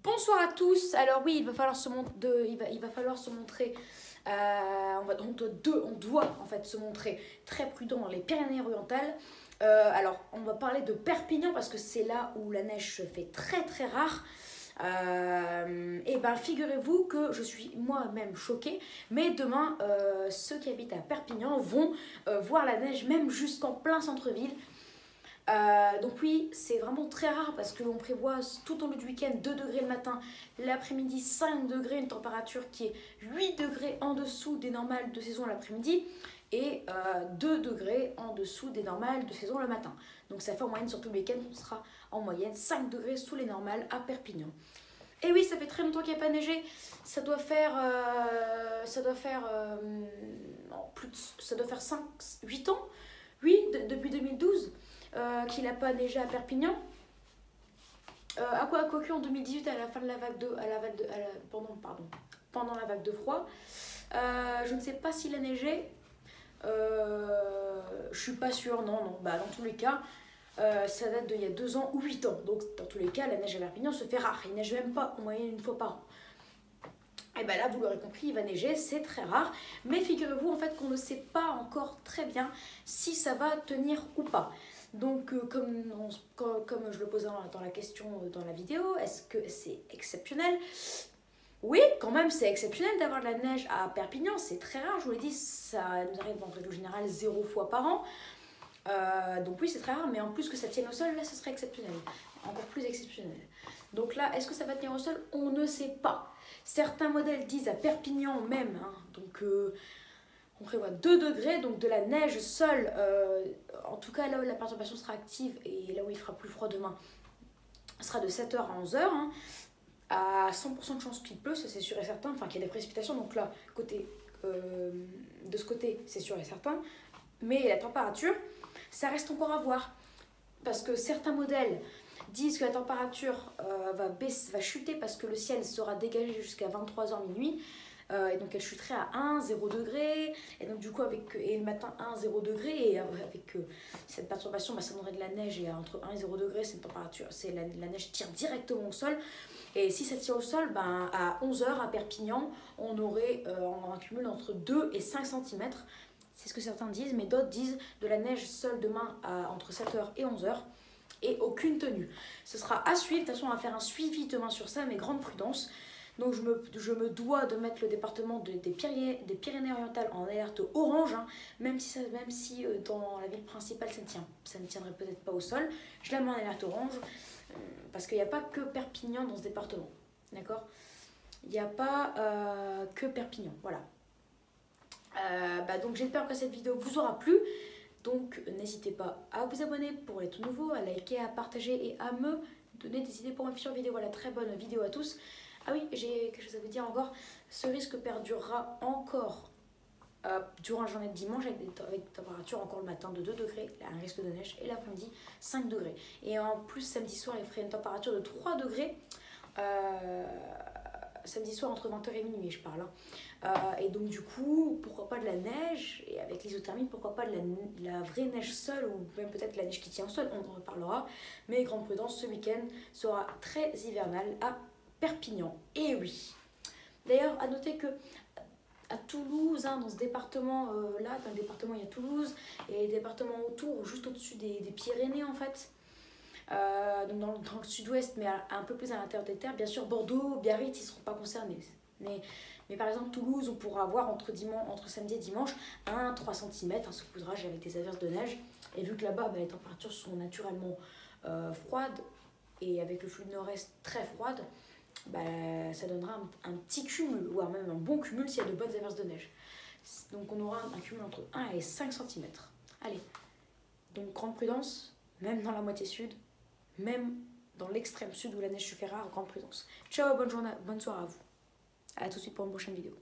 Bonsoir à tous. Alors oui, il va falloir se montrer. On doit en fait se montrer très prudent dans les Pyrénées-Orientales. Alors on va parler de Perpignan parce que c'est là où la neige se fait très très rare. Et ben figurez-vous que je suis moi-même choquée, mais demain ceux qui habitent à Perpignan vont voir la neige même jusqu'en plein centre-ville. Donc oui, c'est vraiment très rare parce que l'on prévoit tout au long du week-end 2 degrés le matin, l'après-midi 5 degrés, une température qui est 8 degrés en dessous des normales de saison l'après-midi et 2 degrés en dessous des normales de saison le matin. Donc ça fait en moyenne sur tout le week-end, on sera en moyenne 5 degrés sous les normales à Perpignan. Et oui, ça fait très longtemps qu'il n'y a pas neigé, ça doit faire 8 ans, oui, depuis 2012. Qu'il n'a pas neigé à Perpignan. À quoi que en 2018, à la fin de la vague pendant la vague de froid. Je ne sais pas s'il a neigé. Je suis pas sûre, non. Bah, dans tous les cas, ça date d'il y a 2 ans ou 8 ans. Donc, dans tous les cas, la neige à Perpignan se fait rare. Il neige même pas en moyenne une fois par an. Et bien là, vous l'aurez compris, il va neiger, c'est très rare. Mais figurez-vous en fait qu'on ne sait pas encore très bien si ça va tenir ou pas. Donc comme je le posais dans la question dans la vidéo, est-ce que c'est exceptionnel? Oui, quand même, c'est exceptionnel d'avoir de la neige à Perpignan. C'est très rare, je vous l'ai dit, ça nous arrive en règle générale 0 fois par an. Donc oui, c'est très rare, mais en plus que ça tienne au sol, là, ce serait exceptionnel. Encore plus exceptionnel. Donc là, est-ce que ça va tenir au sol? On ne sait pas. Certains modèles disent à Perpignan même, hein, donc on prévoit 2 degrés, donc de la neige seule, en tout cas là où la perturbation sera active et là où il fera plus froid demain, sera de 7h à 11h, hein, à 100% de chance qu'il pleut, ça c'est sûr et certain, enfin qu'il y a des précipitations, donc là, de ce côté, c'est sûr et certain, mais la température, ça reste encore à voir, parce que certains modèles disent que la température va chuter parce que le ciel sera dégagé jusqu'à 23h minuit, et donc elle chuterait à 1-0 degré, et donc du coup et le matin 1-0 degré, et avec cette perturbation, ça donnerait de la neige, et entre 1 et 0 degré, c'est une température, la neige tire directement au sol, et si ça tire au sol, à 11h à Perpignan, on aurait un cumul entre 2 et 5 cm. C'est ce que certains disent, mais d'autres disent de la neige seule demain entre 7h et 11h. Et aucune tenue. Ce sera à suivre, de toute façon on va faire un suivi demain sur ça, mais grande prudence. Donc je me dois de mettre le département des Pyrénées-Orientales en alerte orange, hein, même si dans la ville principale ça ne tiendrait peut-être pas au sol. Je la mets en alerte orange, parce qu'il n'y a pas que Perpignan dans ce département, d'accord? Il n'y a pas que Perpignan, voilà. Donc j'espère que cette vidéo vous aura plu. Donc n'hésitez pas à vous abonner pour être nouveau, à liker, à partager et à me donner des idées pour ma future vidéo. Voilà, très bonne vidéo à tous. Ah oui, j'ai quelque chose à vous dire encore. Ce risque perdurera encore durant la journée de dimanche avec des températures encore le matin de 2 degrés, un risque de neige, et l'après-midi 5 degrés. Et en plus samedi soir il ferait une température de 3 degrés. Samedi soir entre 20h et minuit je parle, hein. Et donc du coup pourquoi pas de la neige, et avec l'isothermie pourquoi pas de la vraie neige seule, ou même peut-être la neige qui tient au sol, on en reparlera, mais grande prudence, ce week-end sera très hivernal à Perpignan. Et oui, d'ailleurs à noter que à Toulouse, hein, dans ce département là, dans le département il y a Toulouse et les départements autour, juste au-dessus des Pyrénées en fait. Donc dans le sud-ouest, mais un peu plus à l'intérieur des terres. Bien sûr, Bordeaux, Biarritz, ils ne seront pas concernés. Mais par exemple, Toulouse, on pourra avoir entre samedi et dimanche 1-3 cm, un saupoudrage avec des averses de neige. Et vu que là-bas, les températures sont naturellement froides, et avec le flux de nord-est très froide, ça donnera un petit cumul, voire même un bon cumul s'il y a de bonnes averses de neige. Donc on aura un cumul entre 1 et 5 cm. Allez, donc grande prudence, même dans la moitié sud, même dans l'extrême sud où la neige se fait rare, grande prudence. Ciao, bonne journée, bonne soirée à vous. A tout de suite pour une prochaine vidéo.